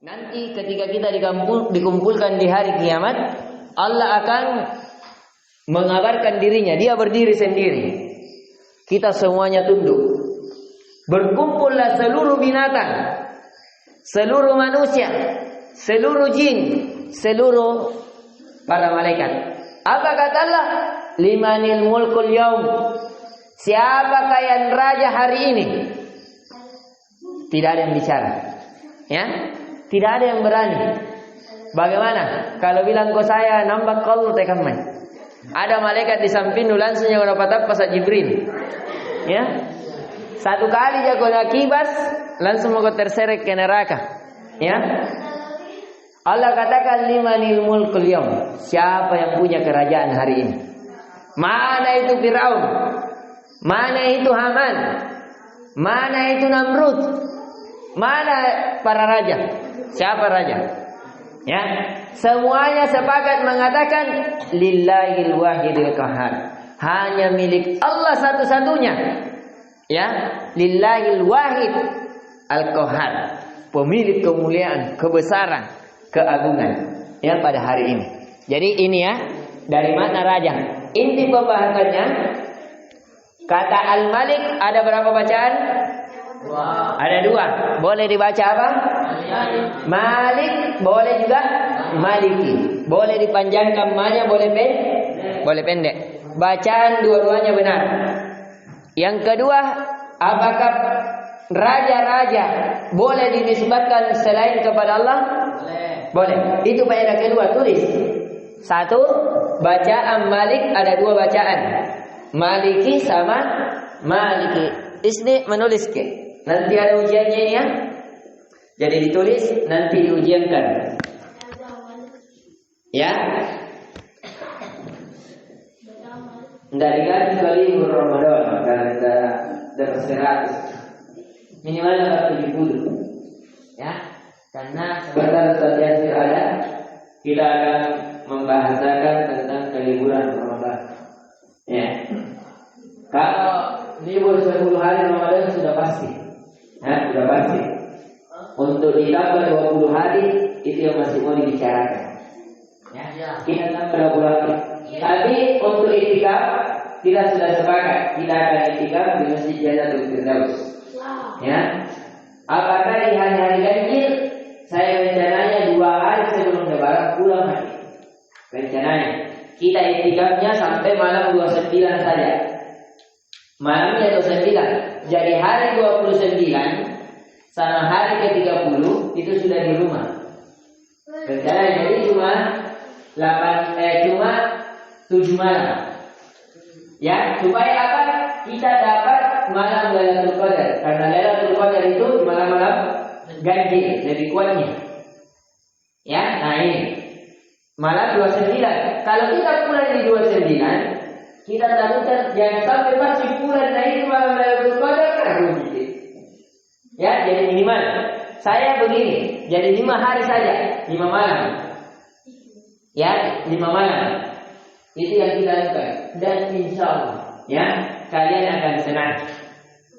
Nanti ketika kita dikumpulkan di hari kiamat, Allah akan mengabarkan dirinya. Dia berdiri sendiri. Kita semuanya tunduk. Berkumpullah seluruh binatang, seluruh manusia, seluruh jin, seluruh para malaikat. Apa kata Allah? Limanil mulkul yaum. Siapakah yang raja hari ini? Tidak ada yang bicara. Ya? Tidak ada yang berani. Bagaimana? Kalau bilang kau saya nambah kau tekan. Ada malaikat di samping langsung yang dapat pasal Jibril. Ya? Satu kali jago nakibas langsung mau terseret ke neraka. Ya? Allah katakan limanil mulkul yaum. Siapa yang punya kerajaan hari ini? Mana itu Firaun? Mana itu Haman? Mana itu Namrud? Mana para raja? Siapa raja? Ya, semuanya sepakat mengatakan lillahil wahidil qahhar. Hanya milik Allah satu-satunya. Ya, lillahil wahid al-qahhar. Pemilik kemuliaan, kebesaran, keagungan ya pada hari ini. Jadi ini ya, dari makna raja. Inti pembahasannya kata al-malik ada berapa bacaan? Ada dua. Boleh dibaca apa? Malik, boleh juga maliki. Boleh dipanjangkan ma-nya, boleh pendek. Bacaan dua-duanya benar. Yang kedua, apakah raja-raja boleh dinisbatkan selain kepada Allah? Boleh. Itu faedah kedua, tulis. Satu, bacaan Malik ada dua bacaan. Maliki sama Maliki. Isni menulis ke. Nanti ada ujiannya ini ya. Jadi ditulis, nanti diujiankan. Ya. Tidak diganti kali Ramadan karena dapat 100. Minimal dapat 70. Ya. Karena sebentar saja ada, kita akan membahasakan tentang keliburan Ramadan. Ya. Kalau libur 10 hari Ramadan sudah pasti. Ya, sudah pasti. Untuk ditambah 20 hari itu yang masih mau dibicarakan. Ya. Kita tambah 20 hari. Tapi untuk itikaf kita sudah sepakat. Kita akan itikaf di Masjid Jannatul Firdaus. Ya. Apakah di hari-hari ganjil? Saya rencananya 2 hari sebelum Lebaran pulang lagi. Rencananya kita itikafnya sampai malam 29 saja. Malamnya 29. Jadi hari 29 sama hari ke-30 itu sudah di rumah. Rencananya jadi cuma 7 malam. Ya, supaya apa? Kita dapat malam Lailatul Qadar. Karena Lailatul Qadar itu malam-malam ganjil, lebih kuatnya. Ya, nah ini malam 29. Kalau kita pulang di 29, kita takutkan jangan sampai masih pulang nah itu malam Lailatul Qadar kan rugi. Ya, jadi minimal saya begini, jadi 5 hari saja, 5 malam. Ya, 5 malam. Itu yang kita lakukan. Dan insya Allah, ya, kalian akan senang.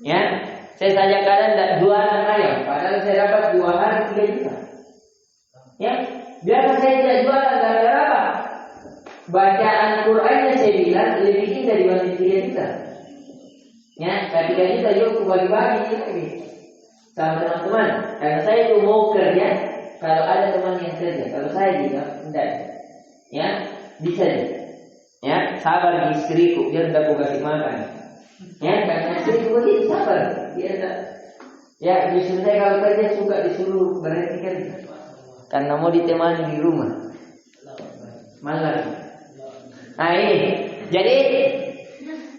Ya, saya saja kalian jualan ayam, padahal saya dapat 2 hari 3 juta. Ya, biar saya tidak jualan gara-gara apa? Bacaan Qur'annya saya bilang lebih indah dibanding 3 juta. Ya, 3 juta yuk bagi-bagi lagi sama teman-teman. Karena saya itu mau kerja, kalau ada teman yang kerja, kalau saya juga tidak. Ya, bisa. Ya, sabar di istriku, dia tidak mau kasih makan. Ya, karena istriku begitu sabar. Dia tidak. Ya, justru saya kalau kerja suka disuruh berhenti kerja. Karena mau ditemani di rumah. Malas. Nah ini, jadi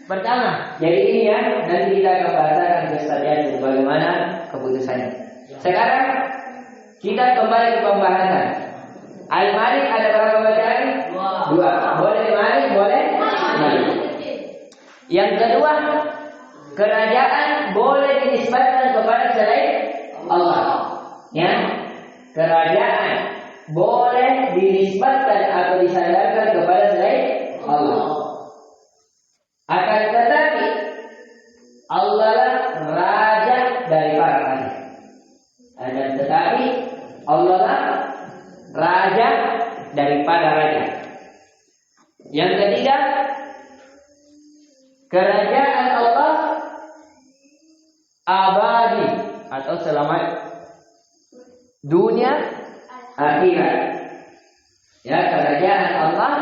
pertama, jadi ini ya, nanti kita akan bahasakan kesadaran bagaimana keputusannya. Sekarang kita kembali ke pembahasan. Al-Malik ada berapa bacaan? 2. Boleh Malik, boleh Malik. Yang kedua, kerajaan boleh dinisbatkan kepada selain Allah. Ya, kerajaan boleh dinisbatkan atau disandarkan kepada selain Allah. Akan tetapi Allah lah raja dari para raja. Akan tetapi Allah lah raja daripada raja. Yang ketiga, kerajaan Allah abadi atau selamat dunia akhirat. Ya, kerajaan Allah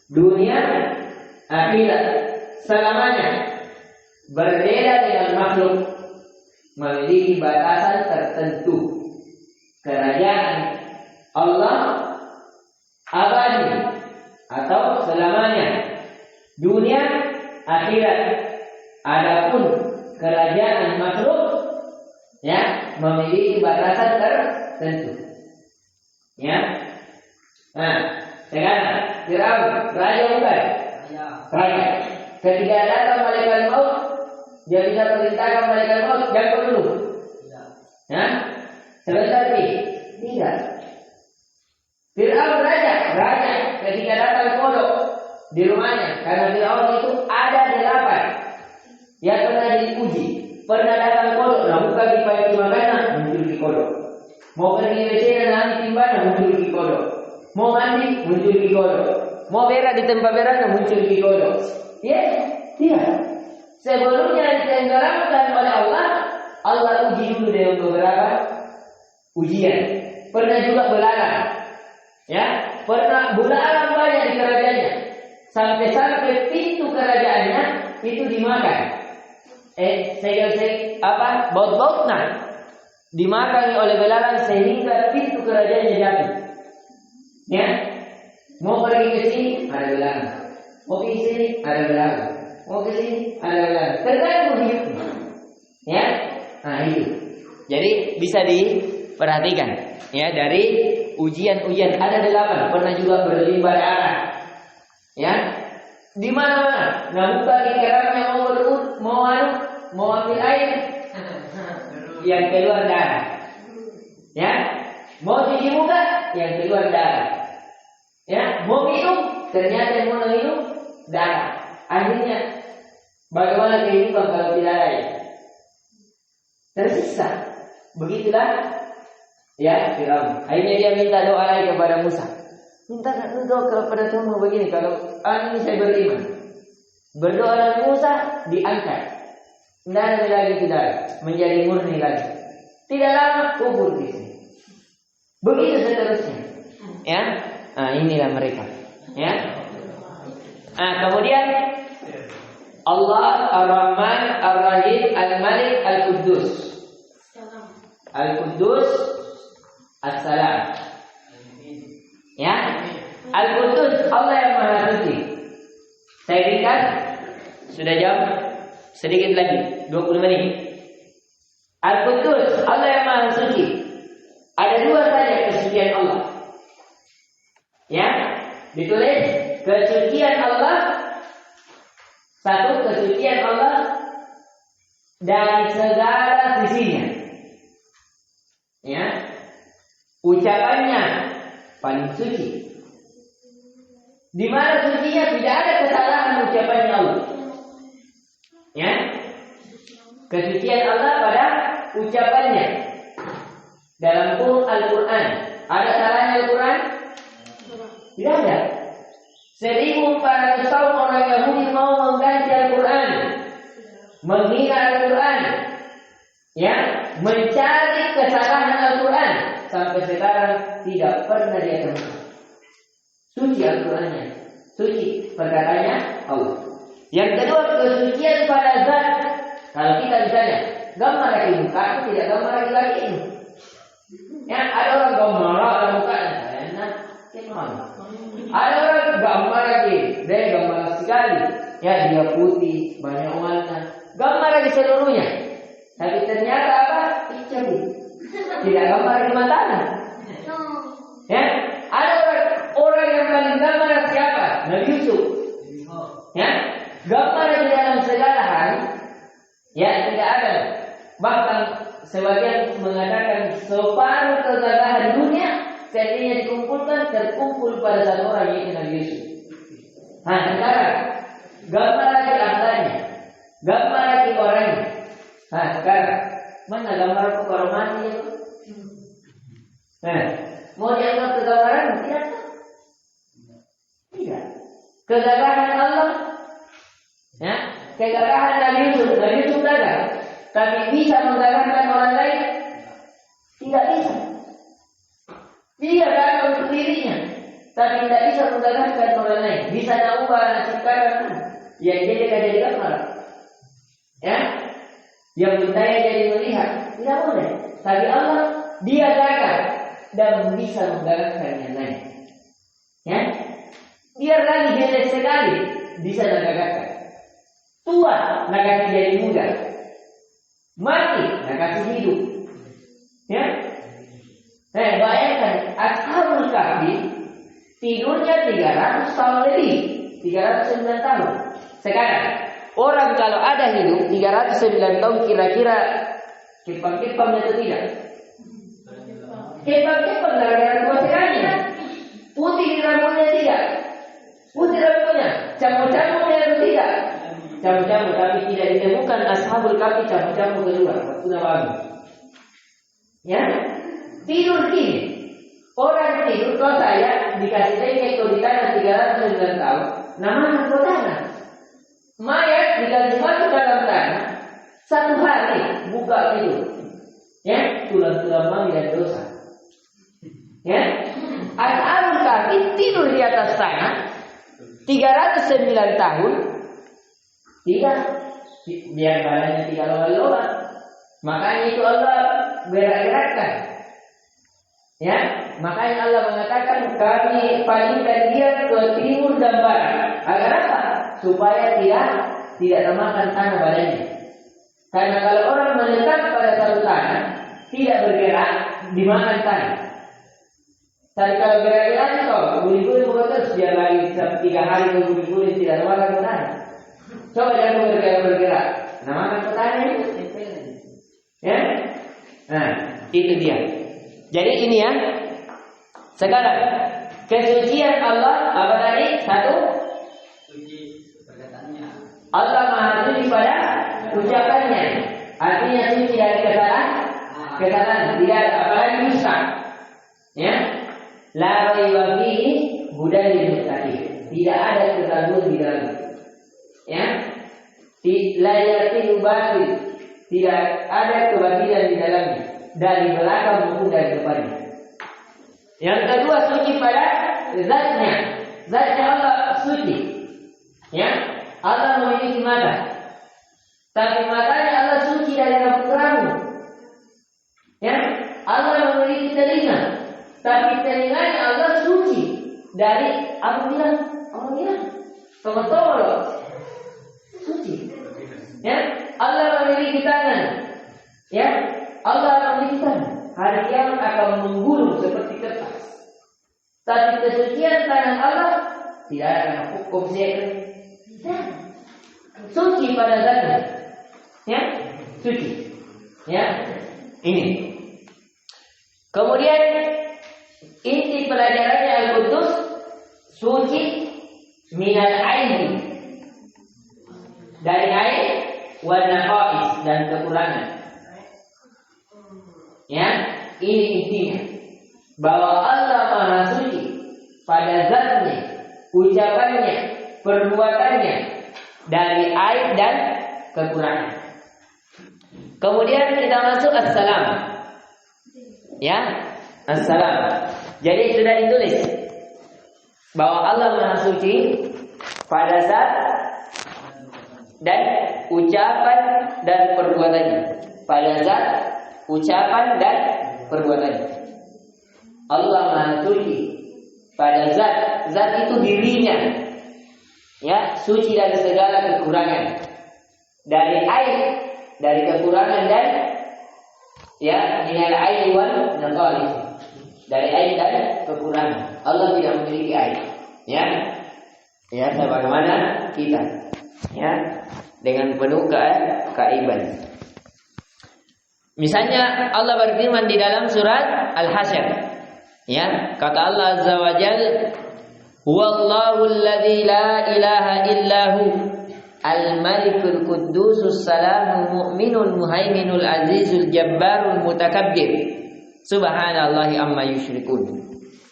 dunia akhirat selamanya. Berbeda dengan makhluk, memiliki batasan tertentu. Kerajaan Allah abadi atau selamanya dunia akhirat. Adapun kerajaan makhluk ya memiliki batasan tertentu. Ya. Nah, sekarang Firaun raja bukan? Raja. Ketika datang malaikat maut, dia bisa perintahkan malaikat maut jatuh dulu. Ya. Sebentar tidak. Firaun raja. Ketika datang kodok di rumahnya, karena Firaun itu ada 8 yang pernah diuji. Pernah datang kodok, nah buka di pagi makanan, muncul di kodok. Mau pergi WC dan nanti timbangan, muncul di kodok. Mau mandi, muncul di kodok. Mau berak di tempat beraknya, muncul di kodok. Ya, tidak. Sebelumnya ditenggelamkan oleh Allah, Allah uji dulu dengan beberapa ujian. Pernah juga belalang. Ya, pernah belalang banyak di kerajaannya. Sampai-sampai pintu kerajaannya itu dimakan. Baut-bautnya dimakan oleh belalang sehingga pintu kerajaannya jatuh. Ya, mau pergi ke sini ada belalang, mau ke sini ada belalang, mau ke sini ada belalang. Tergantung hidupnya. Ya, nah itu. Jadi bisa diperhatikan. Ya, dari ujian-ujian ada 8. Pernah juga berlimpah darah. Ya, di mana-mana. Nah, bukan di kerangnya mau ambil air, yang keluar darah. Ya, mau cuci muka, yang keluar darah. Ya, mau minum, ternyata yang mau minum darah. Akhirnya, bagaimana kehidupan kalau tidak ada air? Tersisa. Begitulah. Ya, Firaun. Akhirnya dia minta doa lagi kepada Musa. Minta doa kepada Tuhan begini, kalau ini saya beriman. Berdoa dengan Musa diangkat. Tidak ada lagi tidak menjadi murni lagi. Tidak lama kubur di sini. Begitu seterusnya. Ya, nah inilah mereka. Ya. Nah kemudian Allah Ar-Rahman Ar-Rahim Al-Malik Al-Quddus. Al-Quddus As-Salam. Ya, Al-Quddus Allah yang Maha Suci. Saya ingat sudah jam sedikit lagi 20 menit. Al-Quddus Allah yang Maha Suci. Ada 2 saja kesucian Allah. Ya, ditulis kesucian Allah. Satu, kesucian Allah dari segala sisinya. Ya, ucapannya paling suci. Di mana sucinya tidak ada kesalahan ucapannya Allah. Ya, kesucian Allah pada ucapannya. Dalam Al-Quran ada salahnya Al-Quran? Tidak ada. 1400 tahun orang Yahudi mau mengganti Al-Quran, menghina Al-Quran, ya, mencari kesalahan Al-Quran, sampai sekarang tidak pernah dia temukan. Suci Al-Qurannya, suci perkataannya Allah. Yang kedua, kesucian pada zat. Kalau kita misalnya gambar lagi muka, tidak gambar lagi ini. Ya, ada orang gambar lagi muka, enak, gimana? Ada orang gambar lagi, dia gambar sekali. Ya, dia putih, banyak warna. Gambar lagi seluruhnya. Tapi ternyata apa? Hijau. Tidak gambar di matanya. Ya, ada orang yang paling gambar siapa? Nabi Yusuf. Ya, gambar di dalam segala hal. Ya, tidak ada. Bahkan sebagian mengatakan separuh kegagahan dunia seandainya dikumpulkan terkumpul pada satu orang, yaitu Nabi Yusuf. Nah sekarang gambar lagi ahlaknya, gambar lagi orangnya. Nah sekarang mana gambar orang mati itu? Nah, mau dianggap kegagalan? Tidak. Tidak. Kegagahan Allah, ya, kegagahan Nabi Yusuf gagal, tapi bisa menggalakkan orang lain? Tidak bisa. Dia gagal untuk dirinya, tapi tidak bisa menggalakkan orang lain. Bisa ubah nasib sekarang, yang jadi gambar, ya, yang buntanya jadi melihat, tidak boleh. Tapi Allah, dia gagal dan bisa menggalakkan yang lain, ya. Biar lagi jelek sekali, bisa menggagalkan. Tua, nak kasih jadi muda. Mati, nak kasih hidup. Ya, bayangkan, Ashabul Kahfi tidurnya 300 tahun lebih, 309 tahun. Sekarang, orang kalau ada hidup 309 tahun kira-kira kepang-kepang atau tidak? Kepang-kepang gara-gara tua sekali. Putih di rambutnya tidak. Putih rambutnya, campur-campurnya atau tidak? Campur-campur, tapi tidak ditemukan Ashabul Kahfi campur-campur keluar. Sudah bagus. Ya, tidur gini. Orang tidur, kalau saya dikasih lengket kalau di tanah 309 tahun, namanya kau tanah. Mayat dikasih masuk dalam tanah, 1 hari buka tidur. Ya, tulang-tulang mami dan dosa. Ya, Ashabul Kahfi tidur di atas tanah 309 tahun, tidak, biar badannya tidak lomba-lomba. Makanya itu Allah berak-berakkan. Ya, makanya Allah mengatakan kami palingkan dia ke timur dan barat. Agar apa? Supaya tidak termakan tanah badannya. Karena kalau orang menetap pada satu tanah, tidak bergerak, dimakan tanah. Tapi kalau gerak-gerak kok guling-guling terus dia lagi 3 hari guling-guling tidak termakan tanah. Coba jangan bergerak. Namakan petani itu. Ya? Nah, itu dia. Jadi ini ya. Sekarang kesucian Allah apa tadi? 1, suci perkataannya. Allah Maha Suci pada ucapannya. Artinya suci dari kesalahan. Tidak ada apalagi dusta. Ya. La raiba fihi hudan lil muttaqin. Tidak ada keraguan di dalamnya. Ya. La yatil batil. Tidak ada kebatilan di dalamnya. Dari belakang maupun dari depannya. Yang kedua, suci pada zatnya. Zatnya Allah suci. Ya, Allah memiliki mata. Tapi matanya Allah suci dari rambut-rambut. Ya, Allah memiliki telinga. Tapi telinganya Allah suci dari apa bilang? Tolong. Suci. Ya, Allah memiliki tangan. Ya, Allah memiliki tangan. Hari kiamat akan menggulung seperti kertas. Tapi kesucian tangan Allah tidak ada hukum sekret. Suci pada zatnya. Ya, suci. Ya, ini. Kemudian inti pelajarannya Al-Quddus suci minal aini, dari aib wa naqais dan kekurangan. Ya, ini intinya bahwa Allah Maha Suci pada zatnya, ucapannya, perbuatannya dari aib dan kekurangan. Kemudian kita masuk assalam. Ya, assalam. Jadi sudah ditulis bahwa Allah Maha Suci pada zat dan ucapan dan perbuatannya. Pada zat, ucapan dan perbuatannya. Allah Maha Suci pada zat. Zat itu dirinya. Ya, suci dari segala kekurangan. Dari aib, dari kekurangan dan ya, minal aib wal naqais. Dari aib dan kekurangan. Allah tidak memiliki aib. Ya. Ya, sebagaimana kita. Ya, dengan penuh keaiban. Misalnya Allah berfirman di dalam surat Al-Hasyr. Ya, kata Allah Azza wa Jalla, "Huwallahu alladzi la ilaha illahu al-malikul quddusus salamul mu'minul muhaiminul azizul jabbarul mutakabbir." Subhanallahi amma yusyrikun.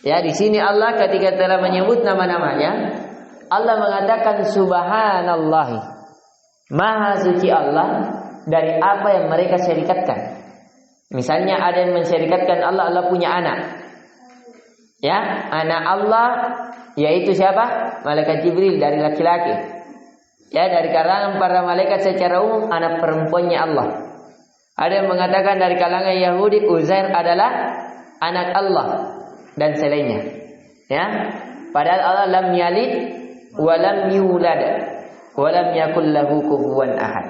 Ya, di sini Allah ketika telah menyebut nama-namanya, Allah mengatakan subhanallahi. Maha suci Allah dari apa yang mereka syirikatkan. Misalnya ada yang mensyirikatkan Allah, Allah punya anak. Ya, anak Allah yaitu siapa? Malaikat Jibril dari laki-laki. Ya, dari kalangan para malaikat secara umum anak perempuannya Allah. Ada yang mengatakan dari kalangan Yahudi Uzair adalah anak Allah dan selainnya. Ya. Padahal Allah lam yalid wa lam yulad wa lam yakul lahu kufuwan ahad.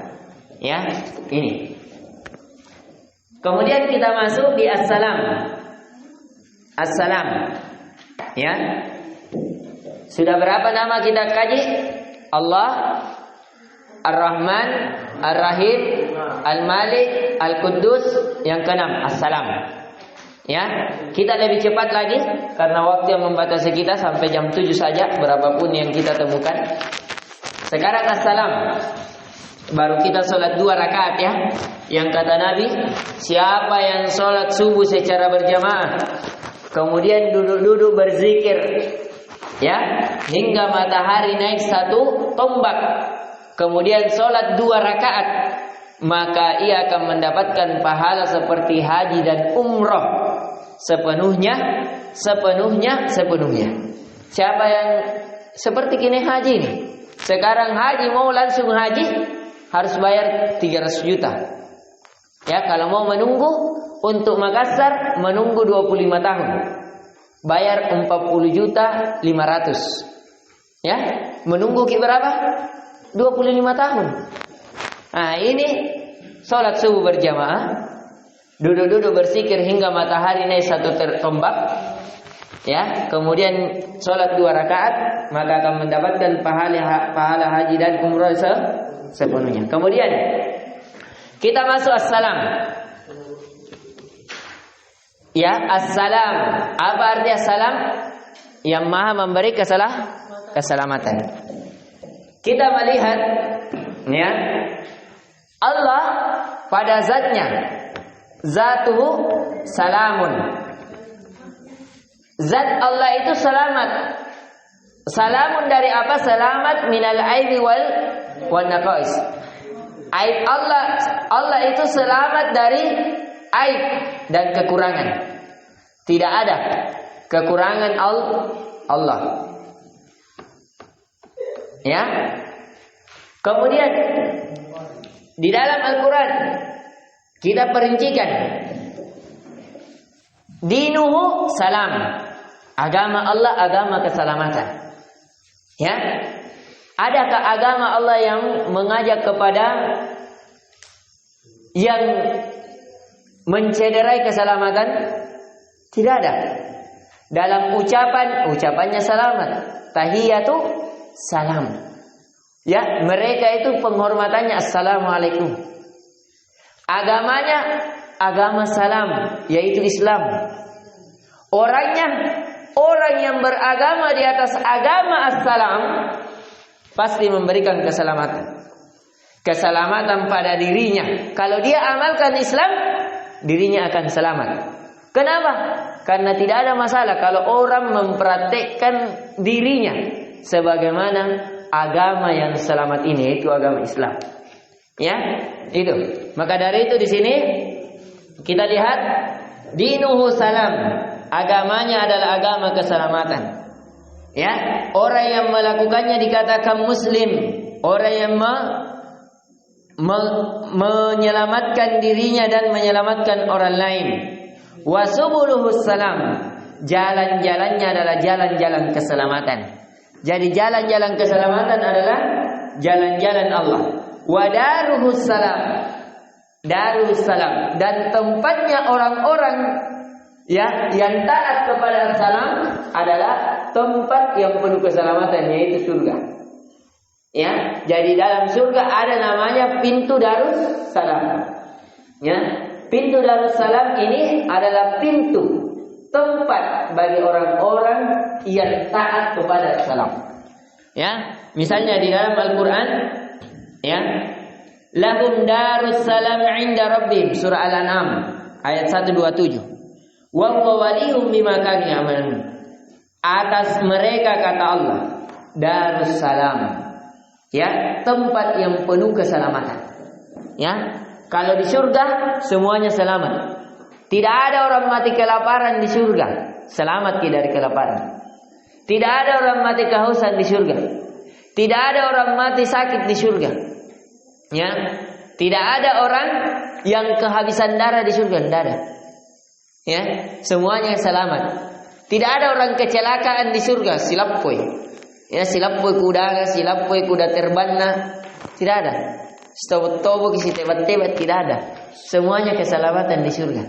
Ya, ini. Kemudian kita masuk di As-Salam. As-Salam. Ya. Sudah berapa nama kita kaji? Allah, Ar-Rahman, Ar-Rahim, Al-Malik, Al-Quddus, yang keenam As-Salam. Ya, kita lebih cepat lagi karena waktu yang membatasi kita sampai jam 7 saja berapapun yang kita temukan. Sekarang As-Salam. Baru kita sholat 2 rakaat ya. Yang kata Nabi, siapa yang sholat subuh secara berjamaah, kemudian duduk-duduk berzikir, ya, hingga matahari naik 1 tombak, kemudian sholat 2 rakaat, maka ia akan mendapatkan pahala seperti haji dan umroh sepenuhnya. Siapa yang seperti kini haji ini? Sekarang haji mau langsung haji harus bayar 300 juta. Ya, kalau mau menunggu untuk Makassar menunggu 25 tahun. Bayar 40 juta 500. Ya, menunggu berapa? 25 tahun. Nah, ini sholat subuh berjamaah, duduk-duduk berzikir hingga matahari naik 1 tombak. Ya, kemudian sholat 2 rakaat, maka akan mendapatkan pahala haji dan umrah sepenuhnya. Kemudian kita masuk As-Salam. Ya, As-Salam. Apa arti As-Salam? Yang maha memberi keselamatan. Kita melihat, ya, Allah pada zatnya, zatuhu salamun. Zat Allah itu selamat. Salamun dari apa? Selamat minal aibi wal naqais. Aib Allah itu selamat dari aib dan kekurangan. Tidak ada kekurangan Allah. Ya. Kemudian di dalam Al-Quran kita perincikan dinuhu salam. Agama Allah agama keselamatan. Ya. Adakah agama Allah yang mengajak kepada yang mencederai keselamatan? Tidak ada. Dalam ucapannya selamat. Tahiyatu salam. Ya, mereka itu penghormatannya assalamualaikum. Agamanya agama salam, yaitu Islam. Orangnya orang yang beragama di atas agama assalam pasti memberikan keselamatan. Keselamatan pada dirinya. Kalau dia amalkan Islam, dirinya akan selamat. Kenapa? Karena tidak ada masalah kalau orang mempraktekkan dirinya sebagaimana agama yang selamat ini, itu agama Islam. Ya, itu. Maka dari itu di sini kita lihat dinuhu salam. Agamanya adalah agama keselamatan. Ya, orang yang melakukannya dikatakan muslim, orang yang menyelamatkan dirinya dan menyelamatkan orang lain. Wasubuluhus salam, jalan-jalannya adalah jalan-jalan keselamatan. Jadi jalan-jalan keselamatan adalah jalan-jalan Allah. Wadaruhus salam, darus salam, dan tempatnya orang-orang ya yang taat kepada salam adalah tempat yang penuh keselamatan, yaitu surga. Ya, jadi dalam surga ada namanya pintu Darus Salam. Ya, pintu Darus Salam ini adalah pintu tempat bagi orang-orang yang taat kepada salam. Ya, misalnya di dalam Al-Quran, ya, lahum Darus Salam 'inda Rabbihim, surah Al-An'am ayat 127. Wa huwa waliyuhum bima kanu ya'malun. Atas mereka kata Allah, Darussalam. Ya, tempat yang penuh keselamatan. Ya, kalau di surga semuanya selamat. Tidak ada orang mati kelaparan di surga, selamat dari kelaparan. Tidak ada orang mati kehausan di surga. Tidak ada orang mati sakit di surga. Ya, tidak ada orang yang kehabisan darah di surga, tidak ada. Ya, semuanya selamat. Tidak ada orang kecelakaan di surga, silapoi. Ya, silapoi kuda terbangna, tidak ada. Stobo-tobo kisi tebat-tebat, tidak ada. Semuanya keselamatan di surga.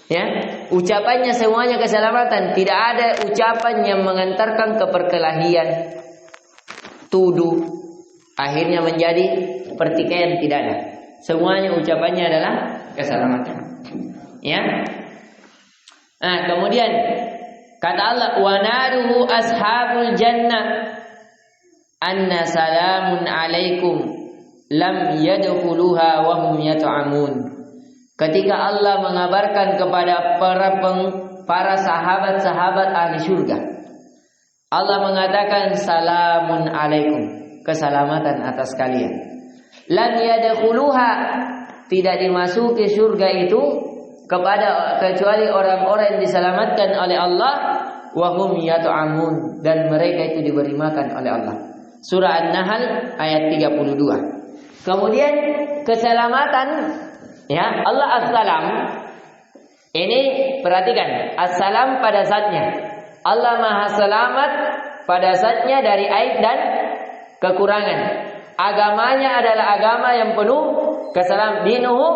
Ya, ucapannya semuanya keselamatan. Tidak ada ucapan yang mengantarkan ke perkelahian, tuduh, akhirnya menjadi pertikaian, tidak ada. Semuanya ucapannya adalah keselamatan. Ya. Nah, kemudian kata Allah, wa naduhu ashabul jannah anna salamun alaikum lam yadkhuluha wa hum yat'amun. Ketika Allah mengabarkan kepada para sahabat-sahabat ahli surga, Allah mengatakan salamun alaikum, keselamatan atas kalian. Lam yadkhuluha, tidak dimasuki surga itu kecuali orang-orang yang diselamatkan oleh Allah, wa hum yat'amun, dan mereka itu diberi makan oleh Allah. Surah An-Nahl ayat 32. Kemudian keselamatan, ya, Allah As-Salam. Ini perhatikan, As-Salam pada zatnya. Allah Maha Selamat pada zatnya dari aib dan kekurangan. Agamanya adalah agama yang penuh keselamatan. Dinuhu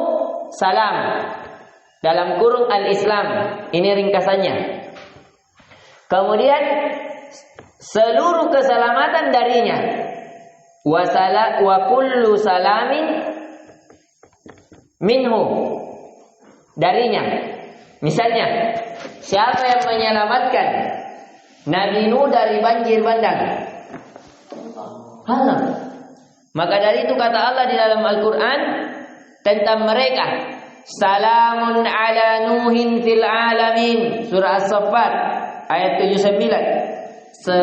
salam. Dalam kurung al-Islam. Ini ringkasannya. Kemudian seluruh keselamatan darinya. Wa kullu salamin minhu, darinya. Misalnya, siapa yang menyelamatkan Nabi Nuh dari banjir bandang? Allah. Maka dari itu kata Allah di dalam Al-Quran tentang mereka, salamun ala Nuhin fil alamin. Surah As-Saffat ayat 79.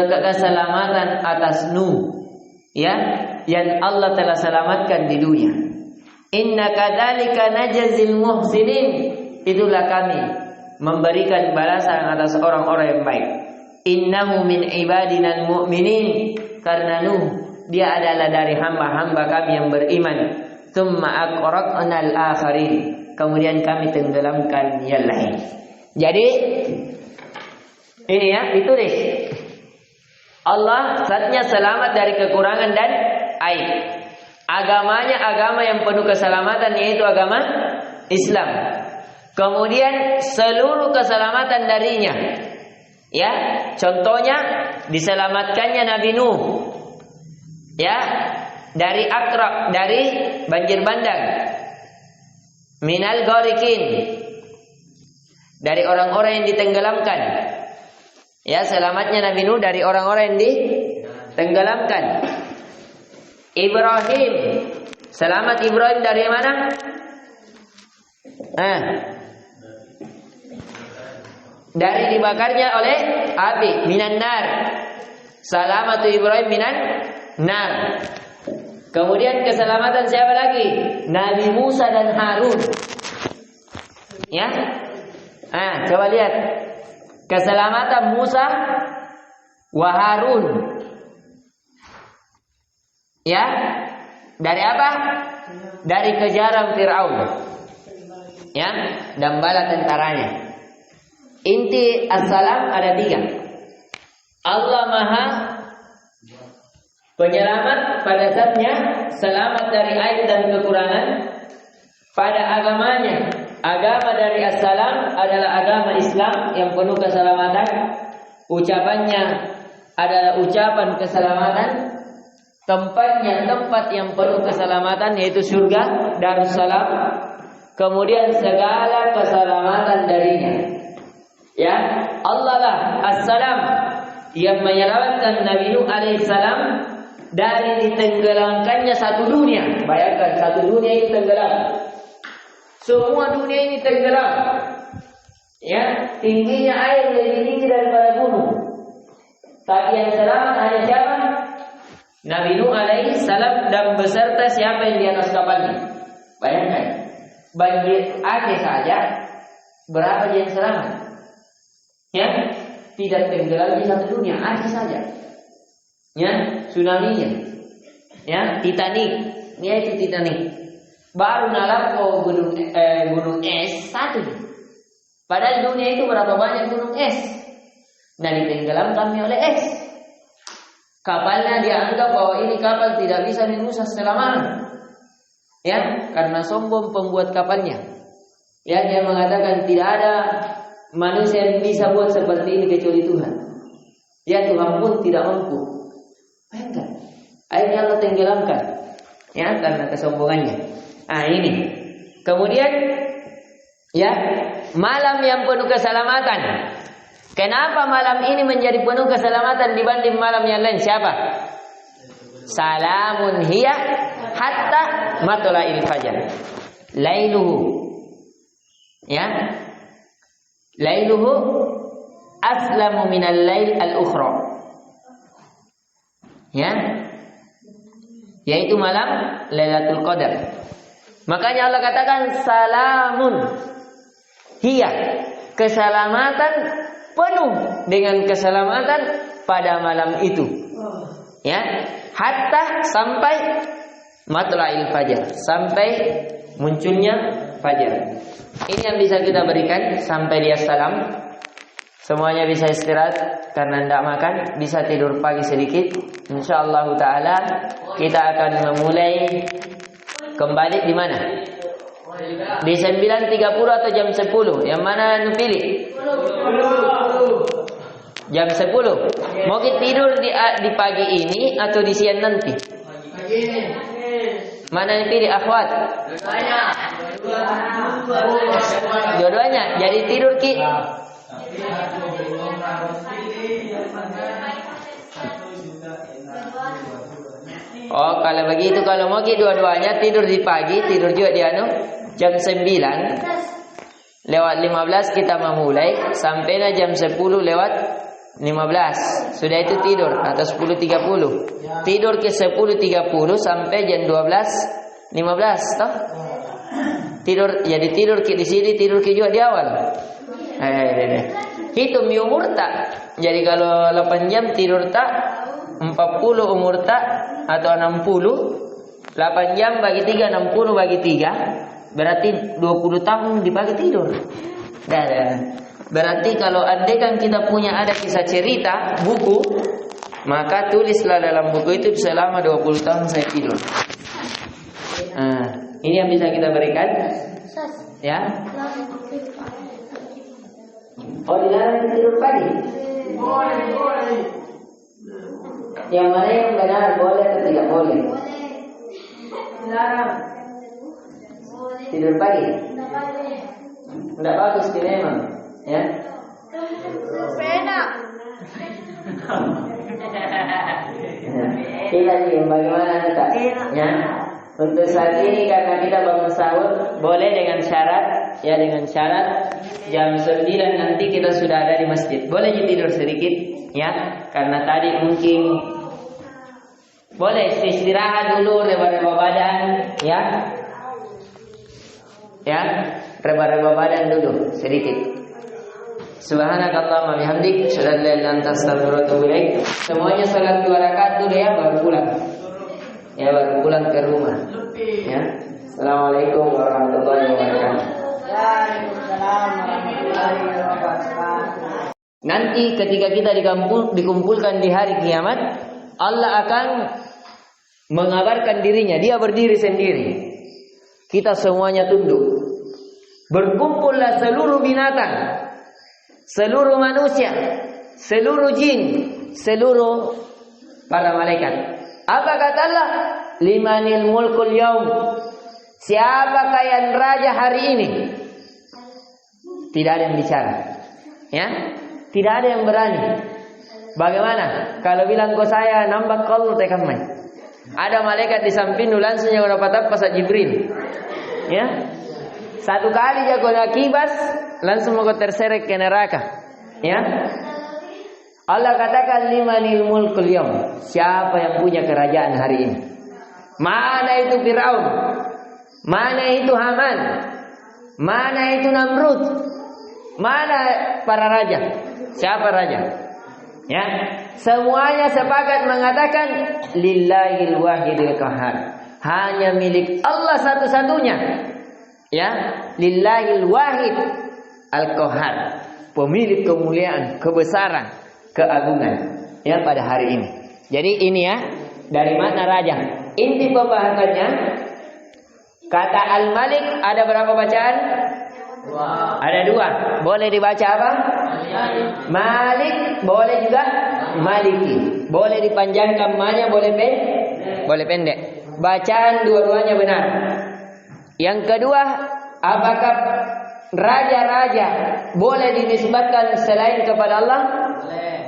Keselamatan atas Nuh, ya, yang Allah telah selamatkan di dunia. Inna kadzalika najzil muhsinin. Itulah kami memberikan balasan atas orang-orang yang baik. Innahu min ibadinal mu'minin. Karena Nuh, dia adalah dari hamba-hamba kami yang beriman. Tsumma aqraqnal akharin. Kemudian kami tenggelamkan yang lain. Jadi ini ya, ditulis. Allah zatnya selamat dari kekurangan dan aib. Agamanya agama yang penuh keselamatan, yaitu agama Islam. Kemudian seluruh keselamatan darinya, ya, contohnya diselamatkannya Nabi Nuh, ya, dari akrab, dari banjir bandang, minal ghariqin, dari orang-orang yang ditenggelamkan. Ya, selamatnya Nabi Nuh dari orang-orang yang ditenggelamkan. Ibrahim, selamat Ibrahim dari mana? Dari dibakarnya oleh api, minan nar. Salamatu Ibrahim minan nar. Kemudian keselamatan siapa lagi? Nabi Musa dan Harun. Ya. Coba lihat. Keselamatan Musa wa Harun. Ya. Dari apa? Dari kejaran Fir'aun. Ya, dan bala tentaranya. Inti as-salam ada 3. Allah Maha penyelamat pada zatnya, selamat dari aib dan kekurangan. Pada agamanya, agama dari as-salam adalah agama Islam yang penuh keselamatan. Ucapannya adalah ucapan keselamatan. Tempatnya tempat yang penuh keselamatan, yaitu surga Darussalam. Kemudian segala keselamatan darinya. Ya, Allah lah as-salam yang menyelamatkan Nabi Nuh alaihissalam dari ditenggelamkannya satu dunia. Bayangkan, satu dunia ini tenggelam. Semua dunia ini tenggelam. Ya, tingginya air lebih tinggi daripada gunung. Tapi yang selamat hanya siapa? Nabi Nuh alaihi salam dan beserta siapa yang di atas kapalnya. Bayangkan, banjir Aceh saja berapa yang selamat? Ya, tidak tenggelam di satu dunia, Aceh saja. Ya, tsunami-nya. Ya, Titanic. Itu Titanic. Baru nalap gunung es satu. Padahal dunia itu berapa banyak gunung es. Nah, ditenggelamkan oleh es. Kapalnya dianggap bahwa ini kapal tidak bisa dirusak selamanya. Ya, karena sombong pembuat kapalnya. Ya, dia mengatakan tidak ada manusia yang bisa buat seperti ini kecuali Tuhan. Ya, Tuhan pun tidak mampu. Bayangkan, akhirnya Allah tenggelamkan. Ya, karena kesombongannya. Nah, ini. Kemudian, ya, malam yang penuh keselamatan. Kenapa malam ini menjadi penuh keselamatan dibanding malam yang lain? Siapa? Salamun hiya hatta matla'il fajar. Lailuhu. Ya. Lailuhu aslamu minal lail al-ukhra. Ya. Yaitu malam Lailatul Qadar. Makanya Allah katakan salamun hiya, keselamatan penuh dengan keselamatan pada malam itu. Ya, hatta sampai matla'il fajar, sampai munculnya fajar. Ini yang bisa kita berikan sampai dia salam. Semuanya bisa istirahat karena tidak makan, bisa tidur pagi sedikit. Insyaallah taala kita akan memulai kembali di mana? Di 9.30 atau jam 10? Yang mana anu pilih? Jam 10. Mau kita tidur di pagi ini atau di siang nanti? Mana yang pilih akhwat? Dua-duanya. Jadi tidur ki. Oh, kalau begitu, kalau mau dua-duanya tidur di pagi, tidur juga di jam 9 lewat 15 kita memulai sampai jam 10 lewat 15. Sudah itu tidur atau 10.30. Tidur ke 10.30 sampai jam 12.15 toh? Tidur, jadi tidur ke di sini, tidur ke juga di awal. Hitung umur tak. Jadi kalau 8 jam tidur tak, 40 umur tak atau 60, 8 jam bagi 3, 60 bagi 3, berarti 20 tahun dibagi tidur. Berarti kalau andaikan kita punya ada kisah cerita, buku, maka tulislah dalam buku itu selama 20 tahun saya tidur. Ini yang bisa kita berikan. Ya. Oh, dilarang tidur pagi? Boleh. Yang mana yang benar, boleh atau tidak boleh? Dilarang. Tidur pagi? Tidak bagus memang, ya. Enak. Kita sih bagaimana kita? Ya. Untuk saat ini karena kita bangun sahur, boleh dengan syarat, ya dengan syarat jam 9 nanti kita sudah ada di masjid. Boleh tidur sedikit, ya, karena tadi mungkin boleh istirahat dulu, reba-reba badan, ya. Ya, reba-reba badan dulu sedikit. Subhanakallahumma bihamdik, asyhadu an la ilaha illa anta astaghfiruka wa atubu ilaik. Semuanya salat 2 rakaat dulu ya, baru pulang. Ya, baru pulang ke rumah. Ya. Assalamualaikum warahmatullahi wabarakatuh. Waalaikumsalam warahmatullahi wabarakatuh. Nanti ketika kita dikumpulkan di hari kiamat, Allah akan mengabarkan dirinya. Dia berdiri sendiri. Kita semuanya tunduk. Berkumpullah seluruh binatang, seluruh manusia, seluruh jin, seluruh para malaikat. Apa kata Allah? Limanil mulkul yaum. Siapakah yang raja hari ini? Tidak ada yang bicara. Ya? Tidak ada yang berani. Bagaimana? Kalau bilang kau saya nambah kalau tekamai. Ada malaikat di samping langsung yang dapat apa Jibril. Ya? Satu kali dia kena kibas, langsung mau terseret ke neraka. Ya. Allah katakan limanil mulkul yaum. Siapa yang punya kerajaan hari ini? Mana itu Firaun? Mana itu Haman? Mana itu Namrud? Mana para raja? Siapa raja? Ya. Semuanya sepakat mengatakan lillahil wahidil qahhar. Hanya milik Allah satu-satunya. Ya, lillahil wahid al-qahhar. Pemilik kemuliaan, kebesaran, keagungan ya pada hari ini. Jadi ini ya, dari mana raja? Inti pembahasannya kata al-malik ada berapa bacaan? Ada dua. Boleh dibaca apa? Malik, boleh juga maliki. Boleh dipanjangkan ma-nya, boleh pendek. Bacaan dua-duanya benar. Yang kedua, apakah raja-raja boleh dinisbatkan selain kepada Allah?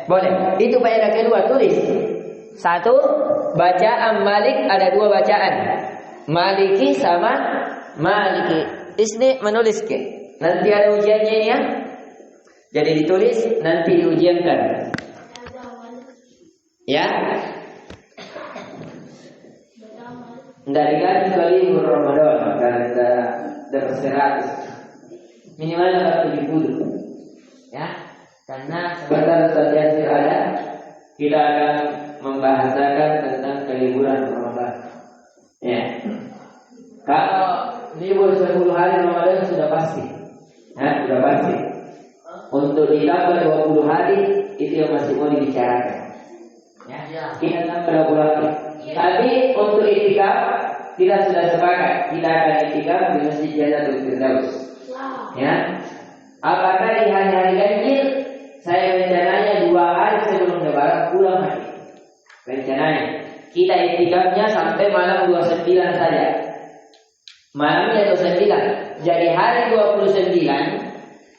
Boleh. Itu faedah kedua, tulis. Satu, bacaan Malik ada dua bacaan. Maliki sama Maliki. Isni menulis ke. Nanti ada ujiannya ini ya. Jadi ditulis, nanti diujiankan. Ya. Tidak diganti kali Ramadan karena dapat 100. Minimal dapat 70. Ya. Karena sebentar saja ada, kita akan membahasakan tentang keliburan Ramadan. Ya. Kalau libur 10 hari Ramadan sudah pasti. Ya, sudah pasti. Untuk ditambah 20 hari itu yang masih mau dibicarakan. Ya, kita tambah 20 hari. Tapi untuk itikaf kita sudah sepakat, kita akan itikaf di Masjid Jannatul Firdaus. Ya. Apakah di hari-hari ganjil saya rencananya 2 hari sebelum Lebaran pulang lagi. Rencananya kita itikafnya sampai malam 29 saja. Malamnya 29. Jadi hari 29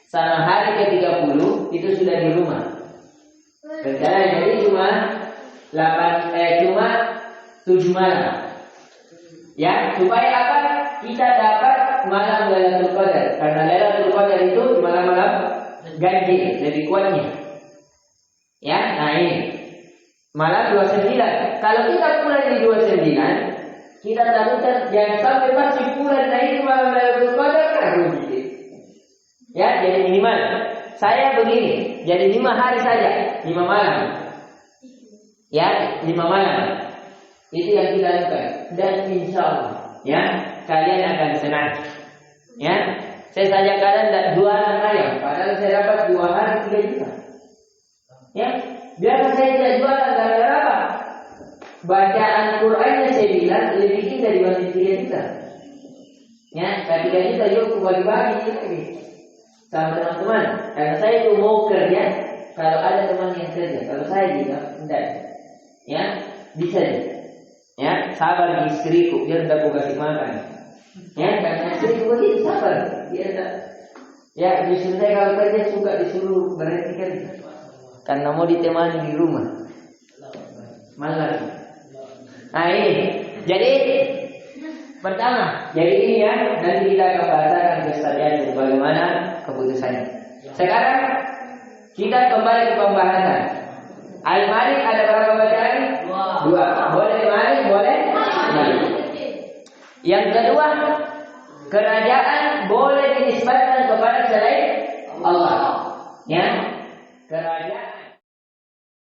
sama hari ke-30 itu sudah di rumah. Rencananya jadi cuma 7 malam. Ya, supaya apa? Kita dapat malam Lailatul Qadar. Karena Lailatul Qadar itu malam-malam ganjil, lebih kuatnya. Ya, nah ini. Malam 29. Kalau kita pulang di 29, kita takutkan jangan sampai masih pulang nah itu malam Lailatul Qadar kan rugi. Ya, jadi minimal. Saya begini, jadi 5 hari saja, 5 malam. Ya, 5 malam. Itu yang kita lakukan. Dan insya Allah, ya, kalian akan senang. Ya, saya saja kalian tidak jualan ayam, padahal saya dapat 2 hari 3 juta. Ya, biar saya tidak jualan gara-gara apa? Bacaan Qur'annya saya bilang lebih tinggi dibanding 3 juta. Ya, 3 juta yuk bagi-bagi lagi sama teman-teman. Karena saya itu mau kerja kalau ada teman yang kerja. Kalau saya juga tidak. Ya, bisa. Ya, sabar di istriku biar tidak aku kasih makan. Ya, karena istriku begitu sabar. Dia tidak. Ya, justru saya kalau kerja suka disuruh berhenti kerja. Karena mau ditemani di rumah. Malas. Nah ini, jadi pertama, jadi ini ya, nanti kita akan bahasakan kesadaran bagaimana keputusannya. Sekarang kita kembali ke pembahasan. Al-Malik ada berapa bacaan? 2. Boleh Malik, boleh Malik. Yang kedua, kerajaan boleh dinisbatkan kepada selain Allah. Ya, kerajaan